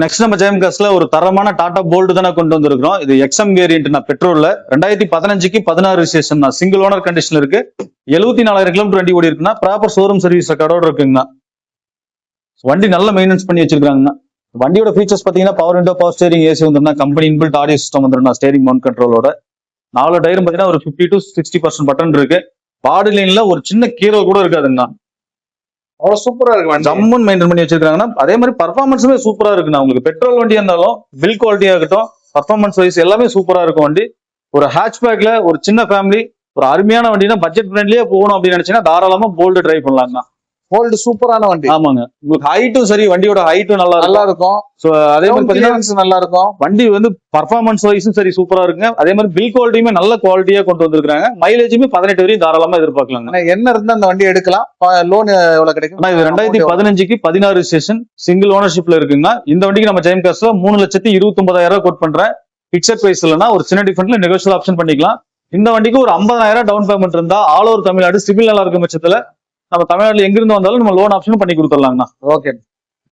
Next நம்ம ஜெயம் காஸ்ல ஒரு தரமான டாடா போல்ட் தானே கொண்டு வந்திருக்கிறோம். இது எக்ஸ்எம் வேரியன்ட் நான் பெட்ரோல்ல 2015க்கு 16 ரிஜிஸ்ட்ரேஷன் தான், சிங்கிள் ஓனர் கண்டிஷன் இருக்கு. 74,000 கிலோமீட்டர் வண்டி ஓடி இருக்குன்னா ப்ராப்பர் ஷோரூம் சர்வீஸ் ரெக்கார்டோட இருக்குங்கண்ணா. வண்டி நல்ல மெயின்டெனன்ஸ் பண்ணி வச்சிருக்காங்கண்ணா. வண்டியோட ஃபீச்சர்ஸ் பாத்தீங்கன்னா power window, power steering, AC வந்துருந்தா கம்பெனி இன்பில்ட் ஆடியோ சிஸ்டம் வந்துருந்தா, ஸ்டேரிங் மவுண்ட் கண்ட்ரோலோட. 4 டயரும் பாத்தீங்கன்னா ஒரு 50 to 60% பட்டன் இருக்கு. பாடி லைன்ல ஒரு சின்ன கீரல் கூட இருக்காதுங்கண்ணா. அவ்வளவு சூப்பரா இருக்கு. ஜம்முன் மெயின்டைன் பண்ணி வச்சிருக்காங்கன்னா. அதே மாதிரி பர்ஃபார்மன்ஸுமே சூப்பரா இருக்குண்ணா. உங்களுக்கு பெட்ரோல் வண்டியா இருந்தாலும் பில் குவாலிட்டியா இருக்கட்டும், பர்ஃபார்மன்ஸ் வைஸ் எல்லாமே சூப்பரா இருக்கும் வண்டி. ஒரு ஹேட்ச்பேக்ல ஒரு சின்ன ஃபேமிலி ஒரு அருமையான வண்டினா பட்ஜெட் ஃப்ரெண்ட்லியே போகணும் அப்படின்னு நினைச்சீங்கன்னா தாராளமா போல்டு ட்ரை பண்ணலாங்கண்ணா. போல்டு சூப்பரான வண்டி. ஆமாங்க, உங்களுக்கு ஹைட்டும் சரி, வண்டியோட ஹைட்டும் நல்லா இருக்கும். அதே மாதிரி பாத்தீங்கன்னா நல்லா இருக்கும். வண்டி வந்து பர்ஃபார்மன்ஸ் வைஸும் சரி சூப்பரா இருக்குங்க. அதே மாதிரி பில் குவாலிட்டியுமே நல்ல குவாலிட்டியா கொண்டு வந்திருக்காங்க. மைலேஜுமே 18 வரையும் தாராளமா எதிர்பார்க்கலாங்க. என்ன இருந்தா அந்த வண்டி எடுக்கலாம். லோன் எவ்வளவு கிடைக்கும்? இது 2015க்கு 16 ஸ்டேஷன் சிங்கிள் ஓனர்ஷிப்ல இருக்குங்கன்னா. இந்த வண்டிக்கு நம்ம ஜெயம் காஸ்ல 3,29,000 கோட் பண்றேன். பிக்சர் பிரைஸ் இல்லைன்னா ஒரு சின்ன டிஃபரெண்ட்ல நெகோஷியல் ஆப்ஷன் பண்ணிக்கலாம். இந்த வண்டிக்கு ஒரு 50,000 டவுன் பேமெண்ட் இருந்தா ஆல் ஓவர் தமிழ்நாடு சிவில் நல்லா இருக்கும் பட்சத்துல நம்ம தமிழ்நாட்டுல எங்கிருந்து வந்தாலும் நம்ம லோன் ஆப்ஷன் பண்ணி கொடுத்துடலாங்கண்ணா. ஓகே.